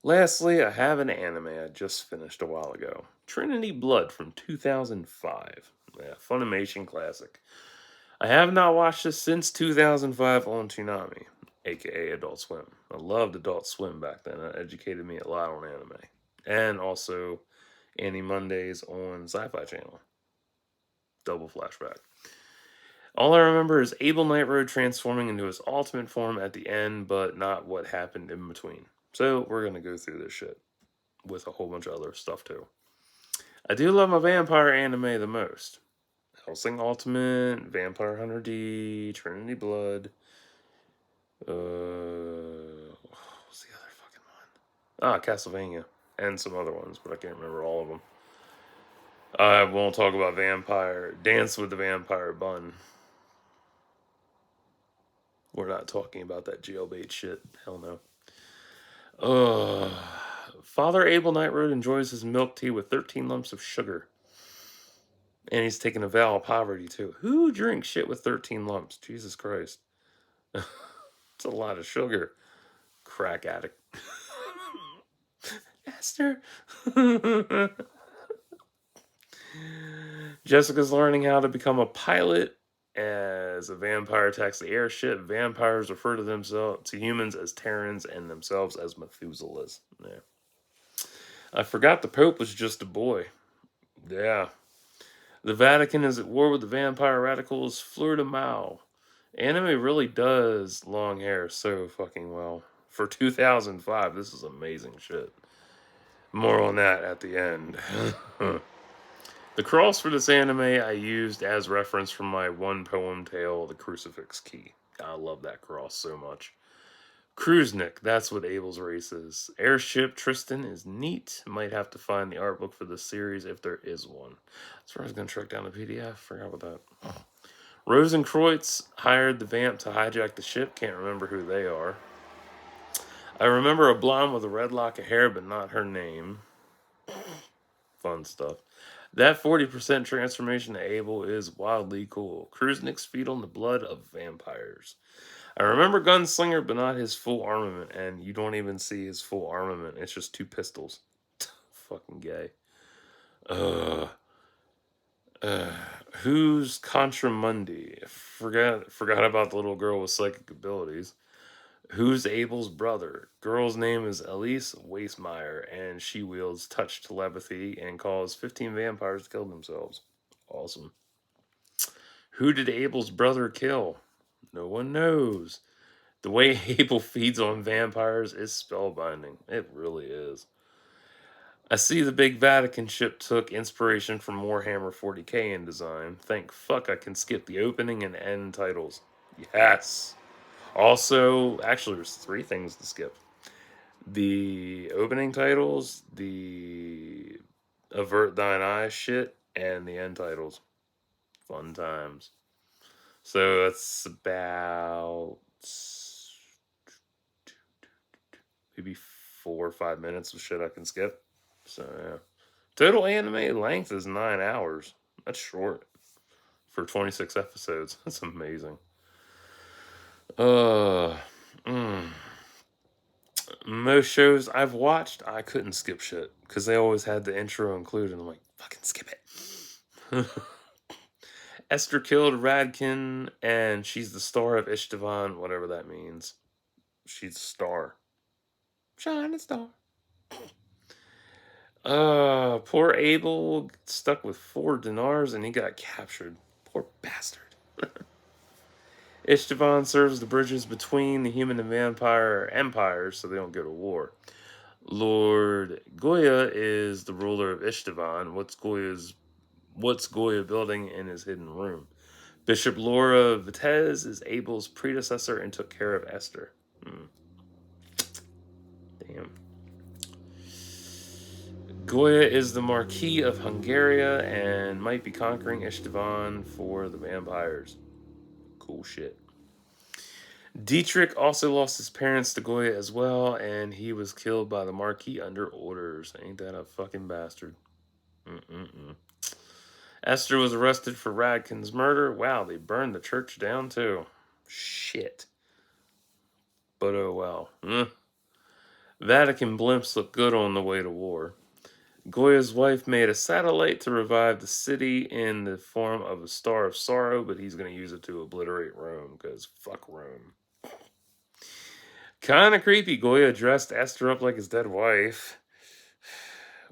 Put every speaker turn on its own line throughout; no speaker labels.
Lastly, I have an anime I just finished a while ago. Trinity Blood from 2005. Yeah, Funimation classic. I have not watched this since 2005 on Toonami, aka Adult Swim. I loved Adult Swim back then. It educated me a lot on anime. And also Annie Mondays on Sci Fi Channel. Double flashback. All I remember is Abel Nightroad transforming into his ultimate form at the end, but not what happened in between. So we're going to go through this shit with a whole bunch of other stuff too. I do love my vampire anime the most. Hellsing Ultimate, Vampire Hunter D, Trinity Blood. What's the other fucking one? Castlevania. And some other ones, but I can't remember all of them. I won't talk about Vampire. Dance with the Vampire Bun. We're not talking about that jailbait shit. Hell no. Father Abel Nightroad enjoys his milk tea with 13 lumps of sugar. And he's taking a vow of poverty too. Who drinks shit with 13 lumps? Jesus Christ. It's a lot of sugar. Crack addict. Esther. Jessica's learning how to become a pilot. As a vampire attacks the airship, vampires refer to humans as Terrans and themselves as Methuselahs. Yeah. I forgot the Pope was just a boy. Yeah. The Vatican is at war with the vampire radicals. Fleur de Mal. Anime really does long hair so fucking well. For 2005, this is amazing shit. More on that at the end. The cross for this anime I used as reference from my one poem tale, The Crucifix Key. I love that cross so much. Kruznik, that's what Abel's race is. Airship Tristan is neat. Might have to find the art book for this series if there is one. That's where I was going to track down the PDF. Forgot about that. Rosenkreutz hired the vamp to hijack the ship. Can't remember who they are. I remember a blonde with a red lock of hair, but not her name. Fun stuff. That 40% transformation to Abel is wildly cool. Kruznik's feed on the blood of vampires. I remember Gunslinger, but not his full armament, and you don't even see his full armament. It's just 2 pistols. Fucking gay. Who's Contramundi? Forgot about the little girl with psychic abilities. Who's Abel's brother? Girl's name is Elise Wastemeyer, and she wields touch telepathy and caused 15 vampires to kill themselves. Awesome. Who did Abel's brother kill? No one knows. The way Abel feeds on vampires is spellbinding. It really is. I see the big Vatican ship took inspiration from Warhammer 40k in design. Thank fuck I can skip the opening and end titles. Yes. Also, actually, there's 3 things to skip: the opening titles, the Avert Thine Eyes shit, and the end titles. Fun times. So that's about maybe 4 or 5 minutes of shit I can skip. So yeah. Total anime length is 9 hours. That's short for 26 episodes. That's amazing. Uh, mm. Most shows I've watched, I couldn't skip shit because they always had the intro included. I'm like, fucking skip it. Esther killed Radkin, and she's the star of Ishtavan, whatever that means. She's a star. Shining star. Poor Abel stuck with 4 dinars and he got captured. Poor bastard. Ishtavan serves the bridges between the human and vampire empires so they don't go to war. Lord Goya is the ruler of Ishtavan. What's Goya building in his hidden room? Bishop Laura Vitez is Abel's predecessor and took care of Esther. Damn. Goya is the Marquis of Hungaria and might be conquering Ishtavan for the vampires. Cool shit. Dietrich also lost his parents to Goya as well, and he was killed by the Marquis under orders. Ain't that a fucking bastard? Esther was arrested for Radkin's murder. Wow, they burned the church down too. Shit. But oh well. Vatican blimps look good on the way to war. Goya's wife made a satellite to revive the city in the form of a star of sorrow, but he's going to use it to obliterate Rome, because fuck Rome. Kind of creepy. Goya dressed Esther up like his dead wife.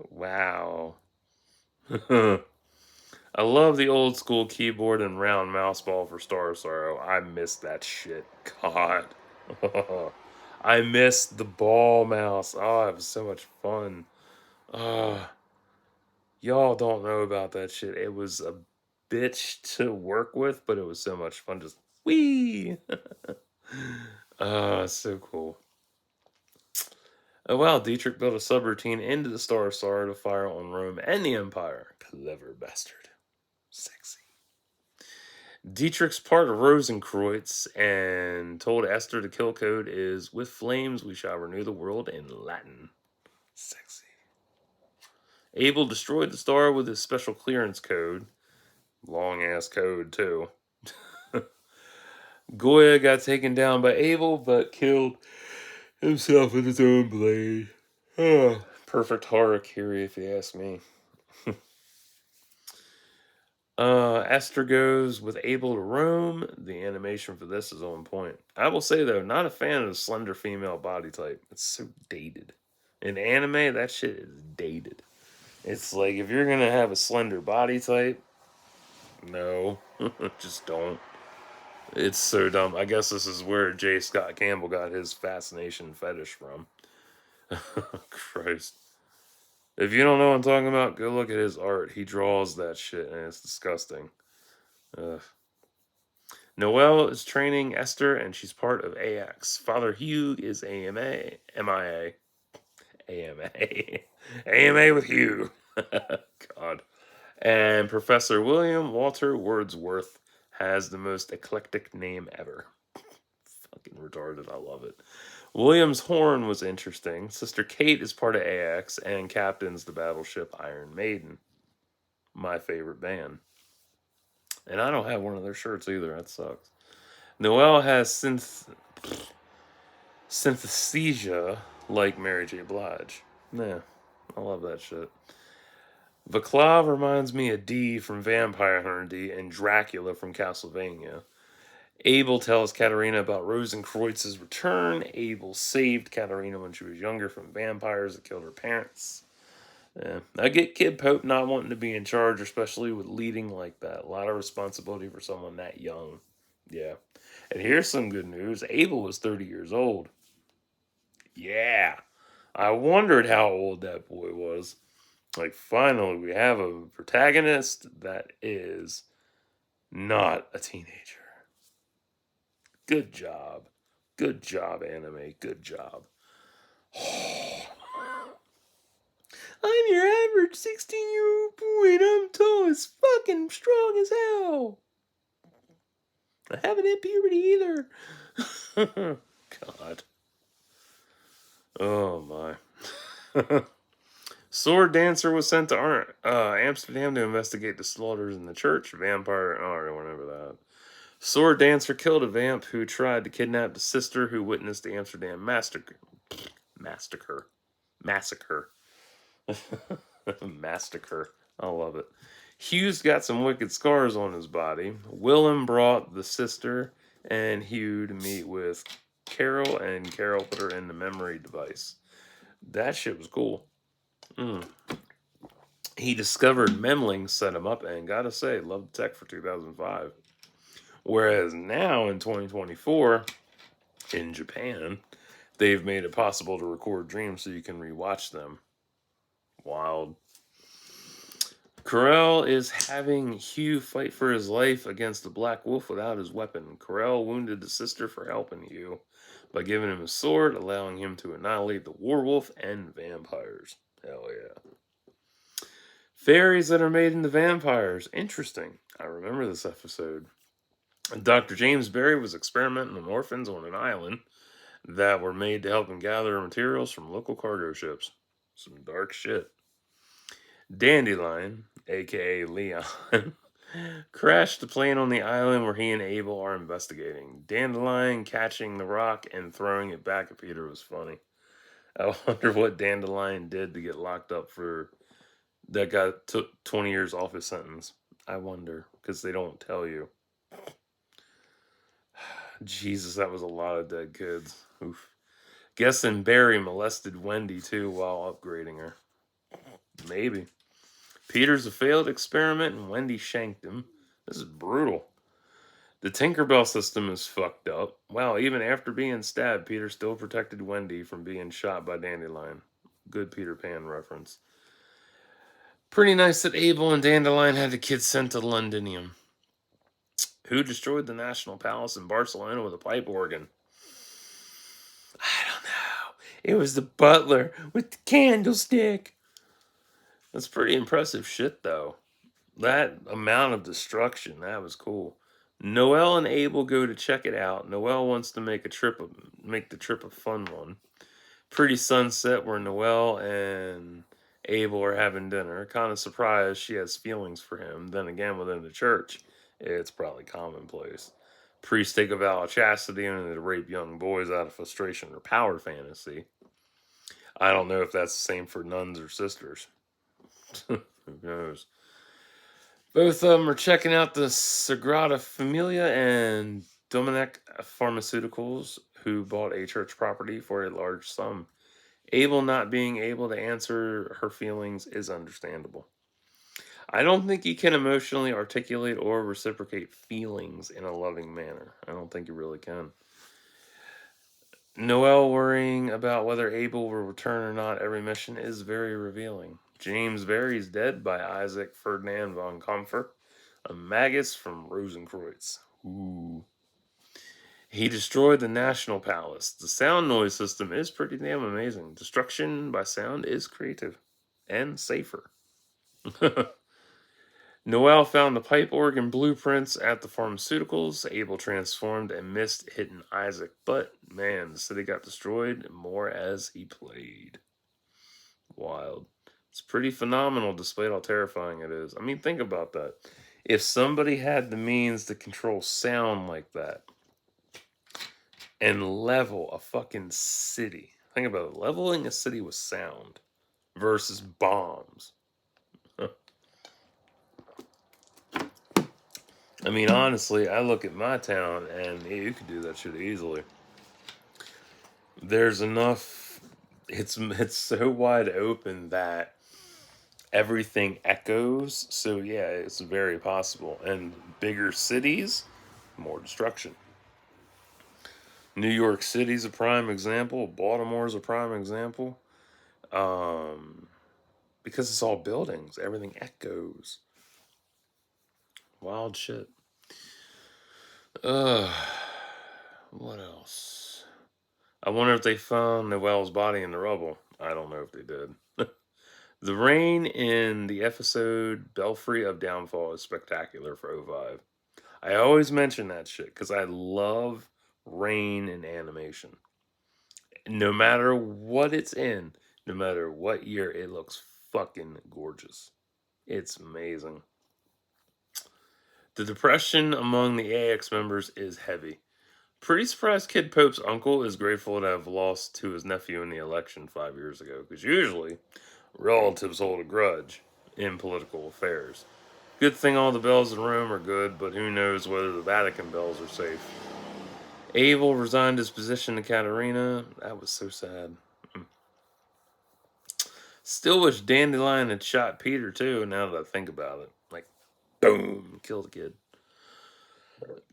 Wow. I love the old school keyboard and round mouse ball for Star of Sorrow. I miss that shit. God. I miss the ball mouse. Oh, it was so much fun. Y'all don't know about that shit. It was a bitch to work with, but it was so much fun. Just wee. So cool. Oh wow, Dietrich built a subroutine into the Star of Sorrow to fire on Rome and the Empire. Clever bastard. Sexy. Dietrich's part of Rosenkreuz and told Esther to kill code is, "With flames we shall renew the world," in Latin. Sexy. Abel destroyed the star with his special clearance code. Long ass code, too. Goya got taken down by Abel, but killed himself with his own blade. Perfect harakiri, if you ask me. Esther goes with Abel to Rome. The animation for this is on point. I will say, though, not a fan of the slender female body type. It's so dated. In anime, that shit is dated. It's like, if you're going to have a slender body type, no, just don't. It's so dumb. I guess this is where J. Scott Campbell got his fascination fetish from. Christ. If you don't know what I'm talking about, go look at his art. He draws that shit, and it's disgusting. Ugh. Noelle is training Esther, and she's part of AX. Father Hugh is AMA. MIA. AMA. AMA with Hugh. God. And Professor William Walter Wordsworth has the most eclectic name ever. Fucking retarded. I love it. William's horn was interesting. Sister Kate is part of AX and captains the battleship Iron Maiden. My favorite band. And I don't have one of their shirts either. That sucks. Noelle has synthesia like Mary J. Blige. Yeah, I love that shit. Vaclav reminds me of D from Vampire Hunter D and Dracula from Castlevania. Abel tells Katerina about Rosenkreuz's return. Abel saved Katerina when she was younger from vampires that killed her parents. Yeah. I get Kid Pope not wanting to be in charge, especially with leading like that. A lot of responsibility for someone that young. Yeah. And here's some good news. Abel was 30 years old. Yeah. I wondered how old that boy was. Like, finally, we have a protagonist that is not a teenager. Good job. Good job, anime. Good job. I'm your average 16-year-old boy, and I'm tall as fucking strong as hell. I haven't hit puberty either. God. Oh, my. Sword Dancer was sent to Amsterdam to investigate the slaughters in the church. Vampire. Oh, I don't remember that. Sword Dancer killed a vamp who tried to kidnap the sister who witnessed the Amsterdam massacre. Massacre. Massacre. I love it. Hugh's got some wicked scars on his body. Willem brought the sister and Hugh to meet with Carol, and Carol put her in the memory device. That shit was cool. He discovered Memling set him up, and gotta say, loved the tech for 2005. Whereas now in 2024, in Japan, they've made it possible to record dreams so you can rewatch them. Wild. Corell is having Hugh fight for his life against the Black Wolf without his weapon. Corell wounded the sister for helping Hugh by giving him a sword, allowing him to annihilate the werewolf and vampires. Hell yeah. Fairies that are made into vampires. Interesting. I remember this episode. Dr. James Berry was experimenting on orphans on an island that were made to help him gather materials from local cargo ships. Some dark shit. Dandelion, aka Leon, crashed the plane on the island where he and Abel are investigating. Dandelion catching the rock and throwing it back at Peter was funny. I wonder what Dandelion did to get locked up for that guy took 20 years off his sentence. I wonder, because they don't tell you. Jesus, that was a lot of dead kids. Oof. Guessing Barry molested Wendy too while upgrading her. Maybe. Peter's a failed experiment and Wendy shanked him. This is brutal. The Tinkerbell system is fucked up. Wow, even after being stabbed, Peter still protected Wendy from being shot by Dandelion. Good Peter Pan reference. Pretty nice that Abel and Dandelion had the kids sent to Londinium. Who destroyed the National Palace in Barcelona with a pipe organ? I don't know. It was the butler with the candlestick. That's pretty impressive shit, though. That amount of destruction, that was cool. Noelle and Abel go to check it out. Noelle wants to make the trip a fun one. Pretty sunset where Noelle and Abel are having dinner. Kind of surprised she has feelings for him. Then again, within the church, it's probably commonplace. Priests take a vow of chastity and they rape young boys out of frustration or power fantasy. I don't know if that's the same for nuns or sisters. Who knows? Both of them are checking out the Sagrada Familia and Dominic Pharmaceuticals, who bought a church property for a large sum. Abel not being able to answer her feelings is understandable. I don't think he can emotionally articulate or reciprocate feelings in a loving manner. I don't think he really can. Noelle worrying about whether Abel will return or not every mission is very revealing. James Barry's dead by Isaac Ferdinand von Comfort, a magus from Rosenkreuz. Ooh. He destroyed the National Palace. The sound noise system is pretty damn amazing. Destruction by sound is creative and safer. Noelle found the pipe organ blueprints at the pharmaceuticals. Abel transformed and missed hitting Isaac. But, man, the city got destroyed more as he played. Wild. It's pretty phenomenal despite how terrifying it is. I mean, think about that. If somebody had the means to control sound like that and level a fucking city. Think about it. Leveling a city with sound versus bombs. I mean, honestly, I look at my town and you could do that shit easily. There's enough. It's so wide open that everything echoes. So yeah, it's very possible. And bigger cities, more destruction. New York City's a prime example. Baltimore's a prime example. Because it's all buildings, everything echoes. Wild shit. What else? I wonder if they found Noelle's body in the rubble. I don't know if they did. The rain in the episode Belfry of Downfall is spectacular for O5. I always mention that shit because I love rain in animation. No matter what it's in, no matter what year, it looks fucking gorgeous. It's amazing. The depression among the AX members is heavy. Pretty surprised Kid Pope's uncle is grateful to have lost to his nephew in the election 5 years ago, because usually relatives hold a grudge in political affairs. Good thing all the bells in Rome are good, but who knows whether the Vatican bells are safe. Abel resigned his position to Katerina. That was so sad. Still wish Dandelion had shot Peter too, now that I think about it. Like, boom, killed the kid. That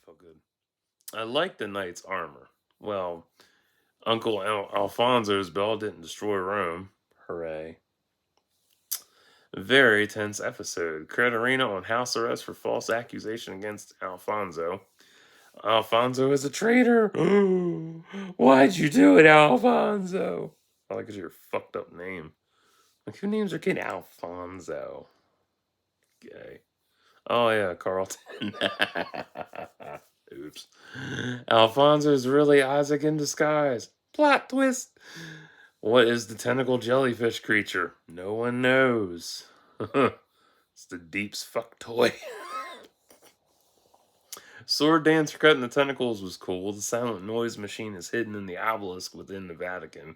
felt good. I like the knight's armor. Well, Uncle Alfonso's bell didn't destroy Rome. Hooray. Very tense episode. Katerina on house arrest for false accusation against Alfonso. Alfonso is a traitor. Why'd you do it, Alfonso? I like your fucked up name. Like, who names their kid Alfonso? Gay. Oh, yeah, Carlton. Oops. Alfonso is really Isaac in disguise. Plot twist. What is the tentacle jellyfish creature? No one knows. It's the Deep's fuck toy. Sword dancer cutting the tentacles was cool. The silent noise machine is hidden in the obelisk within the Vatican.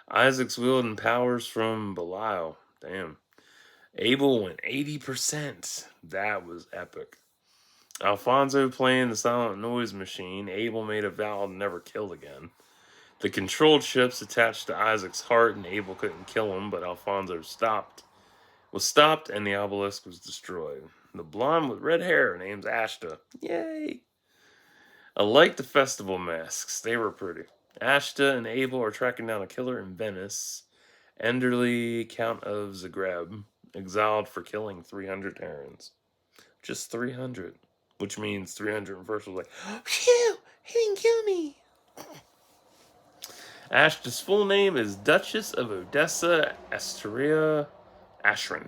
Isaac's wielding powers from Belial. Damn. Abel went 80%. That was epic. Alfonso playing the silent noise machine. Abel made a vow to never kill again. The controlled ships attached to Isaac's heart, and Abel couldn't kill him, but Alfonso was stopped, and the obelisk was destroyed. The blonde with red hair named Ashta. Yay! I like the festival masks. They were pretty. Ashta and Abel are tracking down a killer in Venice. Enderly, Count of Zagreb, exiled for killing 300 Terrans. Just 300. Which means 301st was like, oh, phew, he didn't kill me. Ashta's full name is Duchess of Odessa Asteria Ashran.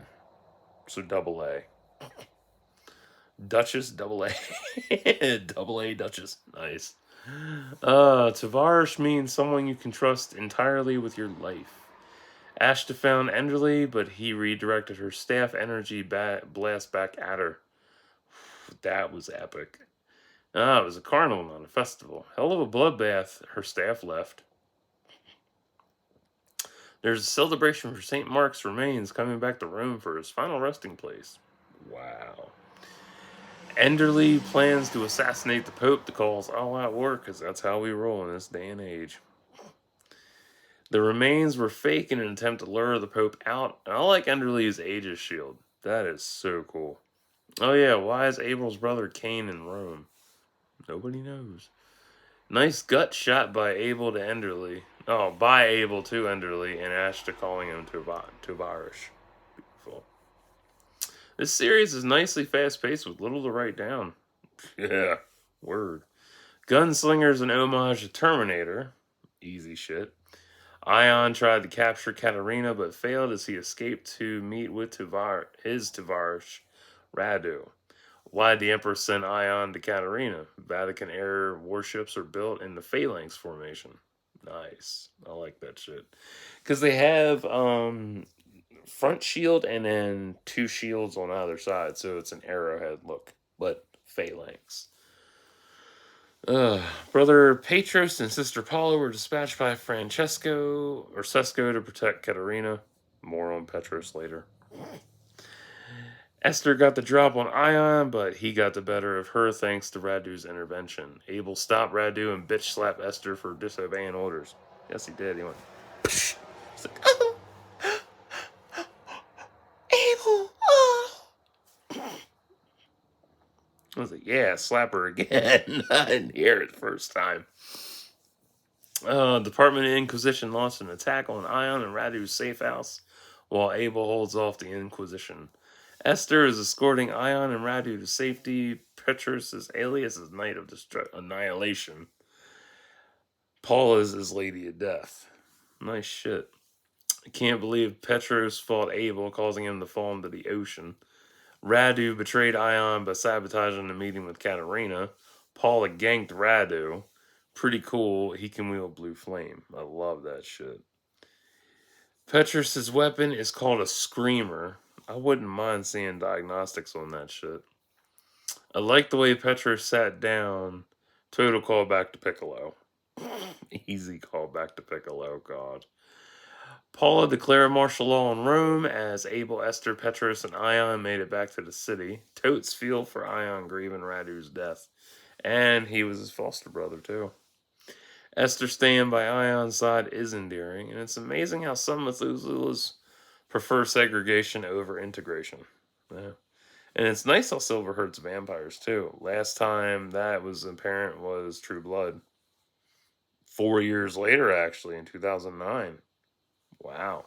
So double A. Duchess, double A. Double A Duchess. Nice. Tavarish means someone you can trust entirely with your life. Ashta found Enderly, but he redirected her staff energy blast back at her. That was epic. It was a carnival, not a festival. Hell of a bloodbath. Her staff left. There's a celebration for St. Mark's remains coming back to Rome for his final resting place. Wow. Enderly plans to assassinate the Pope to cause all-out war, because that's how we roll in this day and age. The remains were fake in an attempt to lure the Pope out. And I like Enderly's Aegis shield. That is so cool. Oh yeah, why is Abel's brother Cain in Rome? Nobody knows. Nice gut shot by Abel to Enderly. Oh, by Abel to Enderly, and Ashta calling him Tavarish. Beautiful. This series is nicely fast-paced with little to write down. Yeah, word. Gunslinger's an homage to Terminator. Easy shit. Ion tried to capture Katerina, but failed as he escaped to meet with his Tavarish, Radu. Why'd the Emperor send Ion to Katerina? Vatican era warships are built in the phalanx formation. Nice. I like that shit. Because they have front shield and then two shields on either side, so it's an arrowhead look, but phalanx. Brother Petros and Sister Paula were dispatched by Cesco to protect Katerina. More on Petros later. Esther got the drop on Ion, but he got the better of her thanks to Radu's intervention. Abel stopped Radu and bitch slapped Esther for disobeying orders. Yes, he did. He went, psh. He's like, oh, Abel, oh. I was like, yeah, slap her again. I didn't hear it the first time. Department of Inquisition launched an attack on Ion and Radu's safe house, while Abel holds off the Inquisition. Esther is escorting Ion and Radu to safety. Petrus' alias is Knight of Annihilation. Paula is Lady of Death. Nice shit. I can't believe Petrus fought Abel, causing him to fall into the ocean. Radu betrayed Ion by sabotaging the meeting with Katerina. Paula ganked Radu. Pretty cool. He can wield blue flame. I love that shit. Petrus' weapon is called a screamer. I wouldn't mind seeing diagnostics on that shit. I like the way Petrus sat down. Total callback to Piccolo. Easy callback to Piccolo, God. Paula declared martial law in Rome as Abel, Esther, Petrus, and Ion made it back to the city. Totes feel for Ion grieving Radu's death. And he was his foster brother, too. Esther staying by Ion's side is endearing, and it's amazing how some Methuselahs prefer segregation over integration. Yeah. And it's nice how Silver hurts vampires, too. Last time that was apparent was True Blood. 4 years later, actually, in 2009. Wow.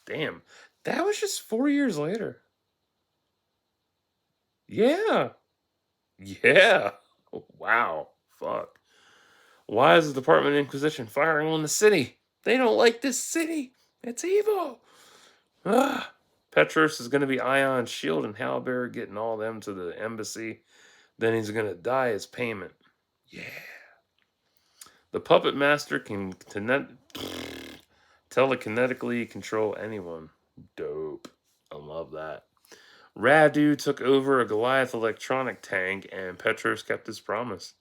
Damn. That was just 4 years later. Yeah. Yeah. Wow. Fuck. Why is the Department of Inquisition firing on the city? They don't like this city. It's evil. Ah. Petrus is going to be Ion's shield and Halberd getting all them to the embassy. Then he's going to die as payment. Yeah. The puppet master can telekinetically control anyone. Dope. I love that. Radu took over a Goliath electronic tank, and Petros kept his promise.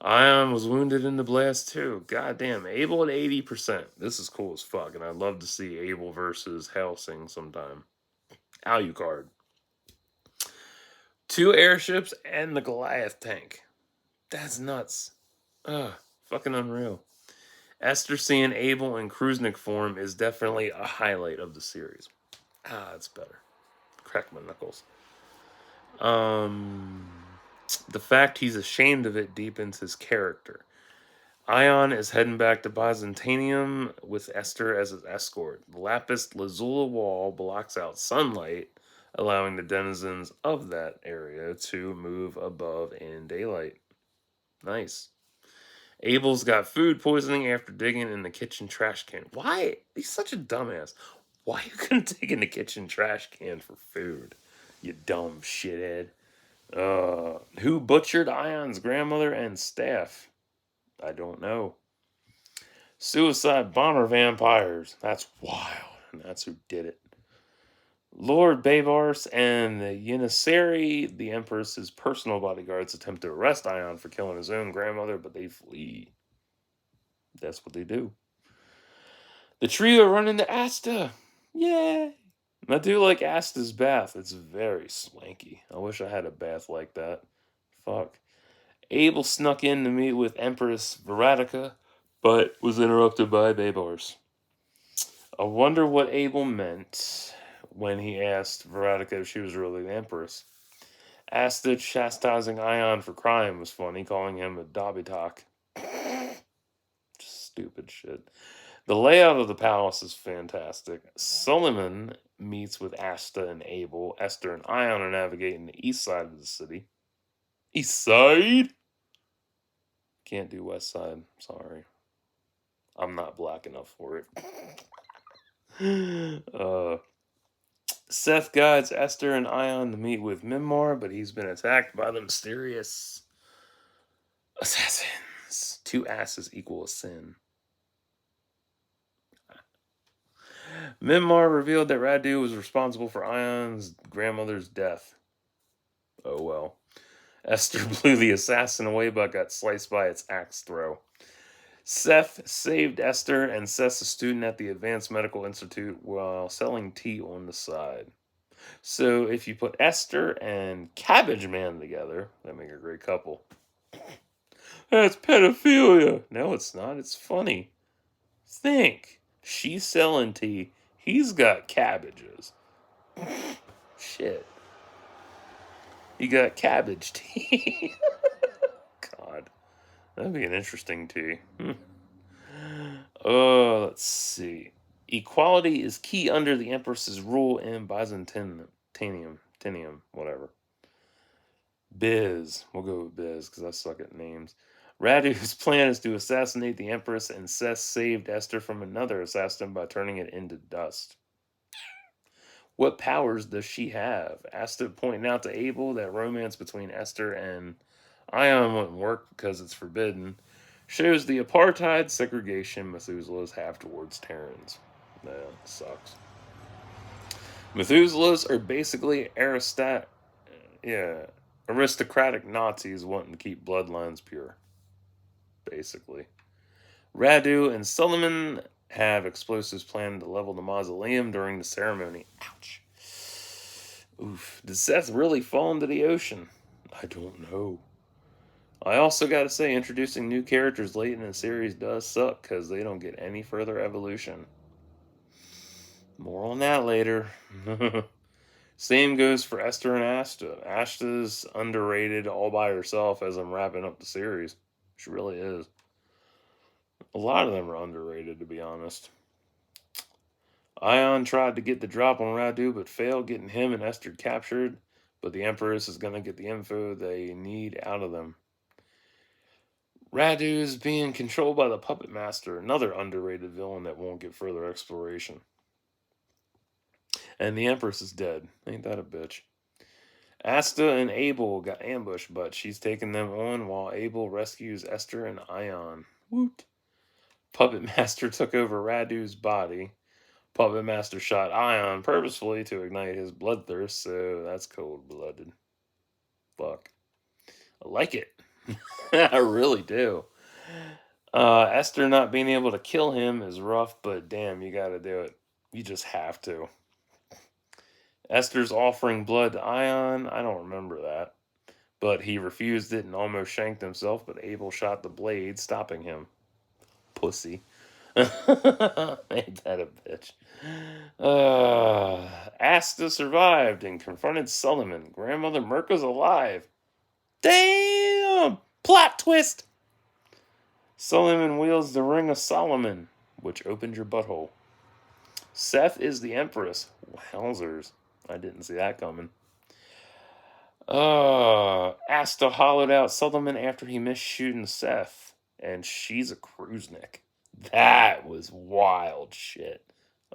Ion was wounded in the blast too. Goddamn, Abel at 80%. This is cool as fuck, and I'd love to see Abel versus Helsing sometime. Alucard. 2 airships and the Goliath tank. That's nuts. Ugh, fucking unreal. Esther seeing Abel in Kruznik form is definitely a highlight of the series. That's better. Crack my knuckles. The fact he's ashamed of it deepens his character. Ion is heading back to Byzantium with Esther as his escort. The lapis lazuli wall blocks out sunlight, allowing the denizens of that area to move above in daylight. Nice. Abel's got food poisoning after digging in the kitchen trash can. Why? He's such a dumbass. Why you couldn't dig in the kitchen trash can for food? You dumb shithead. Who butchered Ion's grandmother and staff? I don't know. Suicide bomber vampires. That's wild. And that's who did it. Lord Bavars and the Yanissari, the Empress's personal bodyguards, attempt to arrest Ion for killing his own grandmother, but they flee. That's what they do. The trio run into Asta. Yay! I do like Asta's bath. It's very swanky. I wish I had a bath like that. Fuck. Abel snuck in to meet with Empress Veratica, but was interrupted by Babars. I wonder what Abel meant when he asked Veratica if she was really the Empress. Asta chastising Ion for crime was funny, calling him a Dobitok. Stupid shit. The layout of the palace is fantastic. Suleiman meets with Asta and Abel. Esther and Ion are navigating the east side of the city. East side? Can't do west side. Sorry. I'm not black enough for it. Seth guides Esther and Ion to meet with Mimar, but he's been attacked by the mysterious assassins. 2 asses equal a sin. Mimar revealed that Radu was responsible for Ion's grandmother's death. Oh well. Esther blew the assassin away but got sliced by its axe throw. Seth saved Esther and Seth's a student at the Advanced Medical Institute while selling tea on the side. So if you put Esther and Cabbage Man together, they make a great couple. That's pedophilia. No, it's not. It's funny. Think. She's selling tea. He's got cabbages. Shit. You got cabbage tea. God. That'd be an interesting tea. Let's see. Equality is key under the Empress's rule in Byzantium. Whatever. Biz. We'll go with Biz because I suck at names. Radu's plan is to assassinate the Empress, and Seth saved Esther from another assassin by turning it into dust. What powers does she have? Asta pointing out to Abel that romance between Esther and Ion wouldn't work because it's forbidden. Shows the apartheid segregation Methuselahs have towards Terrans. That sucks. Methuselahs are basically aristocratic Nazis wanting to keep bloodlines pure. Basically. Radu and Suleiman have explosives planned to level the mausoleum during the ceremony. Ouch. Oof. Did Seth really fall into the ocean? I don't know. I also gotta say, introducing new characters late in the series does suck because they don't get any further evolution. More on that later. Same goes for Esther and Asta. Asta's underrated all by herself as I'm wrapping up the series. She really is. A lot of them are underrated, to be honest. Ion tried to get the drop on Radu, but failed, getting him and Esther captured. But the Empress is going to get the info they need out of them. Radu is being controlled by the Puppet Master, another underrated villain that won't get further exploration. And the Empress is dead. Ain't that a bitch? Asta and Abel got ambushed, but she's taking them on while Abel rescues Esther and Ion. Woot. Puppet Master took over Radu's body. Puppet Master shot Ion purposefully to ignite his bloodthirst, so that's cold-blooded. Fuck. I like it. I really do. Esther not being able to kill him is rough, but damn, you gotta do it. You just have to. Esther's offering blood to Ion, I don't remember that. But he refused it and almost shanked himself, but Abel shot the blade, stopping him. Pussy. Ain't that a bitch? Asta survived and confronted Solomon. Grandmother Merca's alive. Damn! Plot twist! Solomon wields the Ring of Solomon, which opened your butthole. Seth is the Empress. Wowzers. I didn't see that coming. Asta hollowed out Solomon after he missed shooting Seth. And she's a cruisenik. That was wild shit.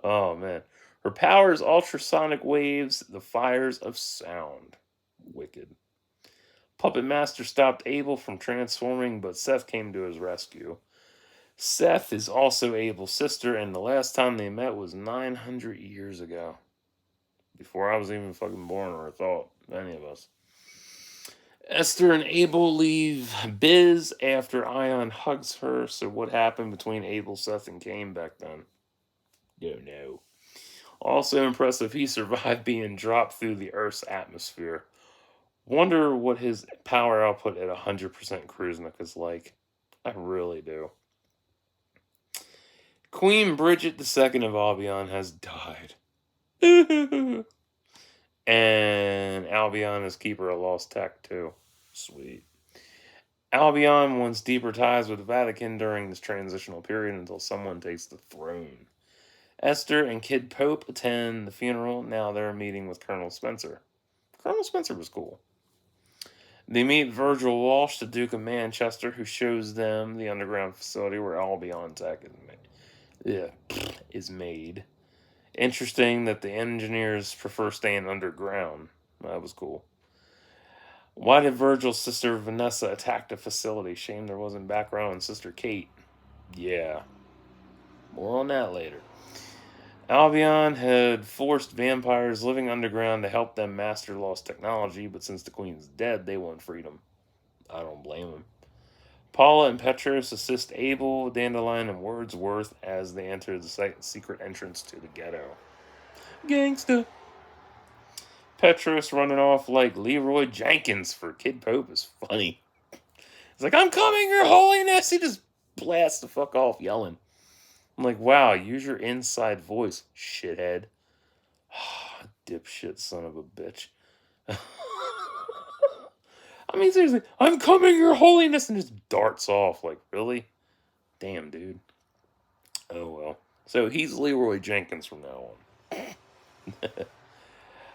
Oh, man. Her power is ultrasonic waves, the fires of sound. Wicked. Puppet Master stopped Abel from transforming, but Seth came to his rescue. Seth is also Abel's sister, and the last time they met was 900 years ago. Before I was even fucking born or thought, any of us. Esther and Abel leave Biz after Ion hugs her, so what happened between Abel, Seth, and Cain back then? Don't know. Also impressive, he survived being dropped through the Earth's atmosphere. Wonder what his power output at 100% cruising is like. I really do. Queen Bridget II of Albion has died. And Albion is keeper of lost tech, too. Sweet. Albion wants deeper ties with the Vatican during this transitional period until someone takes the throne. Esther and Kid Pope attend the funeral. Now they're meeting with Colonel Spencer. Colonel Spencer was cool. They meet Virgil Walsh, the Duke of Manchester, who shows them the underground facility where Albion tech is made. Interesting that the engineers prefer staying underground. That was cool. Why did Virgil's sister Vanessa attack the facility? Shame there wasn't background on Sister Kate. Yeah. More on that later. Albion had forced vampires living underground to help them master lost technology, but since the queen's dead, they want freedom. I don't blame them. Paula and Petros assist Abel, Dandelion, and Wordsworth as they enter the secret entrance to the ghetto. Gangsta. Petros running off like Leroy Jenkins for Kid Pope is funny. He's like, I'm coming, your holiness! He just blasts the fuck off yelling. I'm like, wow, use your inside voice, shithead. Dipshit son of a bitch. I mean, seriously, I'm coming, your holiness, and just darts off. Like, really? Damn, dude. Oh, well. So he's Leroy Jenkins from now on.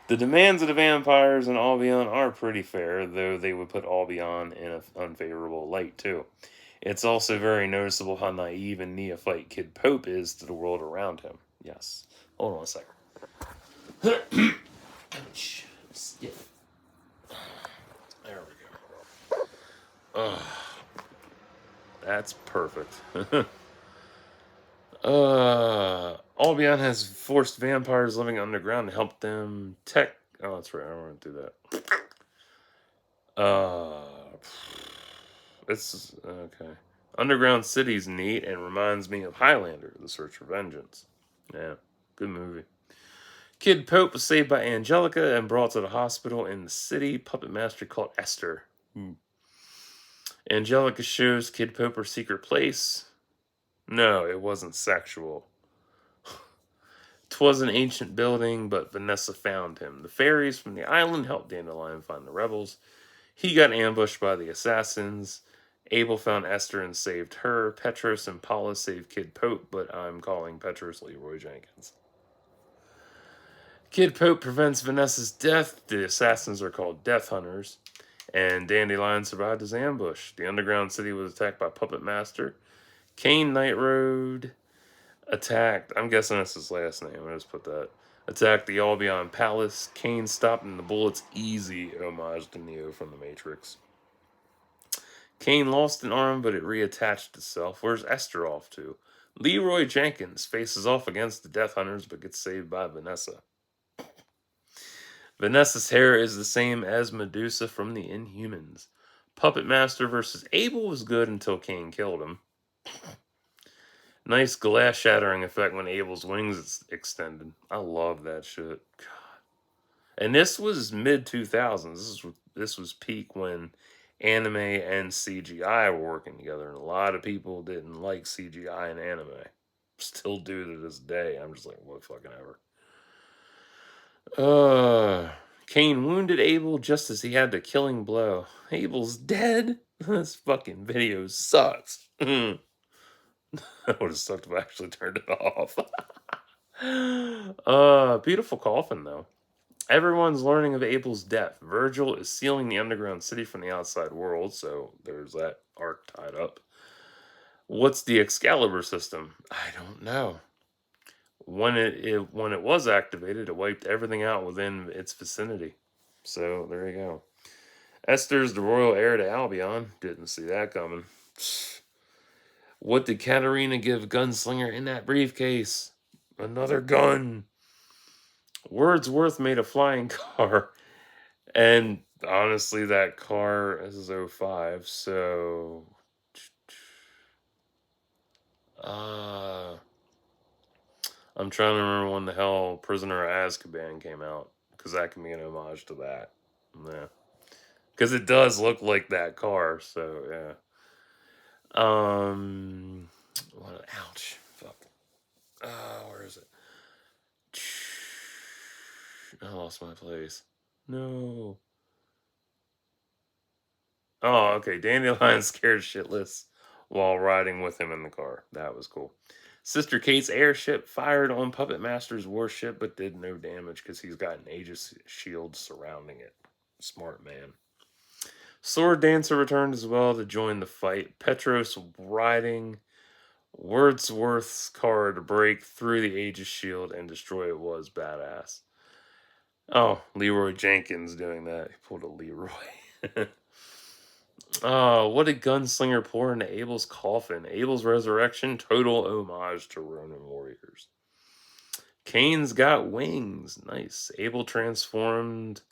The demands of the vampires in Albion are pretty fair, though they would put Albion in an unfavorable light, too. It's also very noticeable how naive and neophyte Kid Pope is to the world around him. Yes. Hold on a second. Stiff. There we go. That's perfect. Albion has forced vampires living underground to help them tech. Oh, that's right. I don't want to do that. It's okay. Underground City's neat and reminds me of Highlander, The Search for Vengeance. Yeah, good movie. Kid Pope was saved by Angelica and brought to the hospital in the city. Puppet Master called Esther. Angelica shows Kid Pope her secret place. No, it wasn't sexual. 'Twas an ancient building, but Vanessa found him. The fairies from the island helped Dandelion find the rebels. He got ambushed by the assassins. Abel found Esther and saved her. Petros and Paula saved Kid Pope, but I'm calling Petros Leroy Jenkins. Kid Pope prevents Vanessa's death. The assassins are called Death Hunters. And Dandelion survived his ambush. The underground city was attacked by Puppet Master. Cain Night Road attacked. I'm guessing that's his last name. I just put that. Attacked the Albion Palace. Cain stopped and the bullets easy homage to Neo from the Matrix. Cain lost an arm, but it reattached itself. Where's Esther off to? Leroy Jenkins faces off against the Death Hunters but gets saved by Vanessa. Vanessa's hair is the same as Medusa from the Inhumans. Puppet Master versus Abel was good until Cain killed him. Nice glass shattering effect when Abel's wings extended. I love that shit. God. And this was mid 2000s. This was peak when anime and CGI were working together, and a lot of people didn't like CGI in anime. Still do to this day. I'm just like, what fucking ever. Cain wounded Abel just as he had the killing blow. Abel's dead. This fucking video sucks. I would have sucked if I actually turned it off. Beautiful coffin though. Everyone's learning of Abel's death. Virgil is sealing the underground city from the outside world, so there's that arc tied up. What's the Excalibur system? I don't know. When it was activated, it wiped everything out within its vicinity. So there you go. Esther's the royal heir to Albion. Didn't see that coming. What did Katerina give Gunslinger in that briefcase? Another gun. Wordsworth made a flying car. And honestly, that car is 05, so... I'm trying to remember when the hell Prisoner of Azkaban came out, because that can be an homage to that. Yeah. Because it does look like that car, so yeah. Ouch. Fuck. Where is it? I lost my place. No. Oh, okay. Dandelion scared shitless while riding with him in the car. That was cool. Sister Kate's airship fired on Puppet Master's warship, but did no damage because he's got an Aegis shield surrounding it. Smart man. Sword Dancer returned as well to join the fight. Petros riding Wordsworth's car to break through the Aegis shield and destroy it was badass. Oh, Leroy Jenkins doing that. He pulled a Leroy. Oh, what did Gunslinger pour into Abel's coffin? Abel's resurrection, total homage to Ronin warriors. Cain's got wings. Nice. Abel transformed.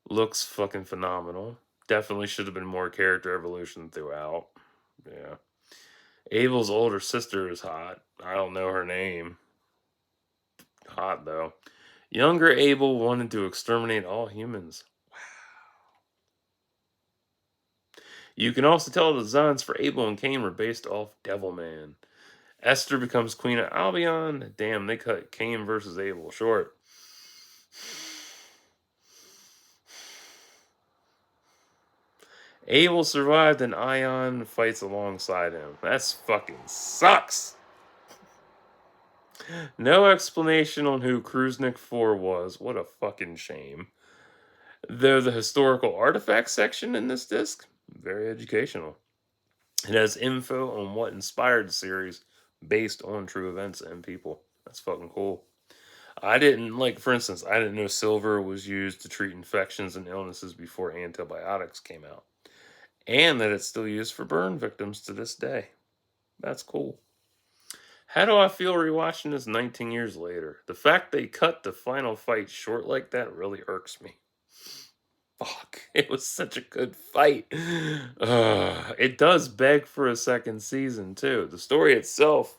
Looks fucking phenomenal. Definitely should have been more character evolution throughout. Yeah. Abel's older sister is hot. I don't know her name. Hot, though. Younger Abel wanted to exterminate all humans. You can also tell the designs for Abel and Cain were based off Devilman. Esther becomes queen of Albion. Damn, they cut Cain versus Abel short. Abel survived and Ion fights alongside him. That's fucking sucks. No explanation on who Kruznik 4 was. What a fucking shame. They're the historical artifacts section in this disc. Very educational. It has info on what inspired the series based on true events and people. That's fucking cool. I didn't, like, for instance, I didn't know silver was used to treat infections and illnesses before antibiotics came out. And that it's still used for burn victims to this day. That's cool. How do I feel rewatching this 19 years later? The fact they cut the final fight short like that really irks me. Fuck, it was such a good fight. It does beg for a second season, too. The story itself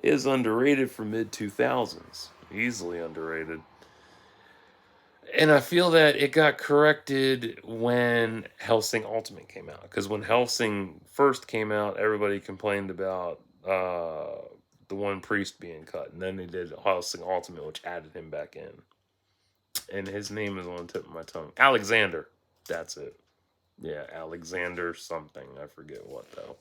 is underrated for mid 2000s. Easily underrated. And I feel that it got corrected when Hellsing Ultimate came out. Because when Hellsing first came out, everybody complained about the one priest being cut. And then they did Hellsing Ultimate, which added him back in. And his name is on the tip of my tongue. Alexander. That's it. Yeah, Alexander something. I forget what, though.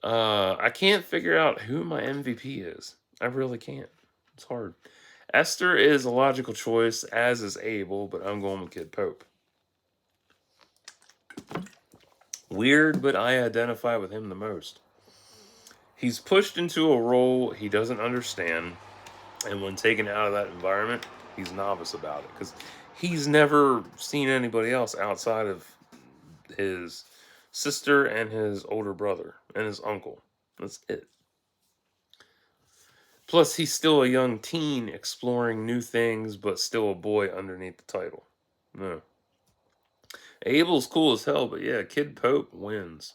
I can't figure out who my MVP is. I really can't. It's hard. Esther is a logical choice, as is Abel, but I'm going with Kid Pope. Weird, but I identify with him the most. He's pushed into a role he doesn't understand, and when taken out of that environment, he's novice about it, because he's never seen anybody else outside of his sister and his older brother and his uncle. That's it. Plus, he's still a young teen exploring new things, but still a boy underneath the title. No. Abel's cool as hell, but yeah, Kid Pope wins.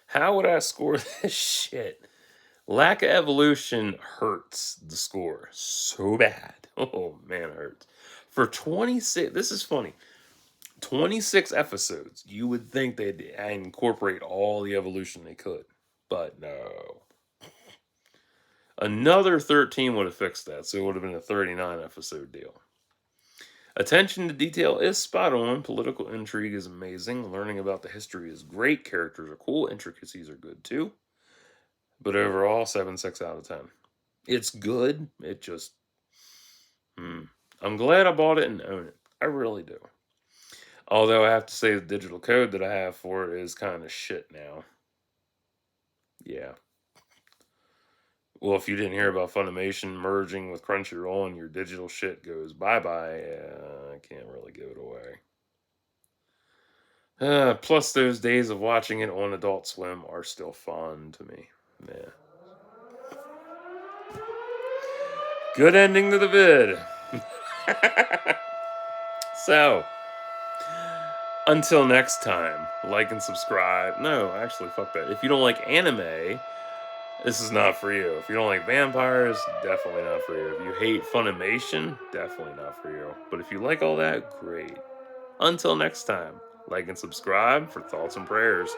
How would I score this shit? Lack of evolution hurts the score so bad. Oh man, it hurts. For 26, this is funny. 26 episodes, you would think they'd incorporate all the evolution they could. But no. Another 13 would have fixed that, so it would have been a 39 episode deal. Attention to detail is spot on. Political intrigue is amazing. Learning about the history is great. Characters are cool. Intricacies are good too. But overall, 7.6 out of 10. It's good. It just. I'm glad I bought it and own it. I really do. Although I have to say the digital code that I have for it is kind of shit now. Yeah. Well, if you didn't hear about Funimation merging with Crunchyroll and your digital shit goes bye-bye, I can't really give it away. Plus, those days of watching it on Adult Swim are still fun to me. Yeah. Good ending to the vid. So, until next time, like and subscribe. No, actually, fuck that. If you don't like anime, this is not for you. If you don't like vampires, definitely not for you. If you hate Funimation, definitely not for you. But if you like all that, great. Until next time, like and subscribe for thoughts and prayers.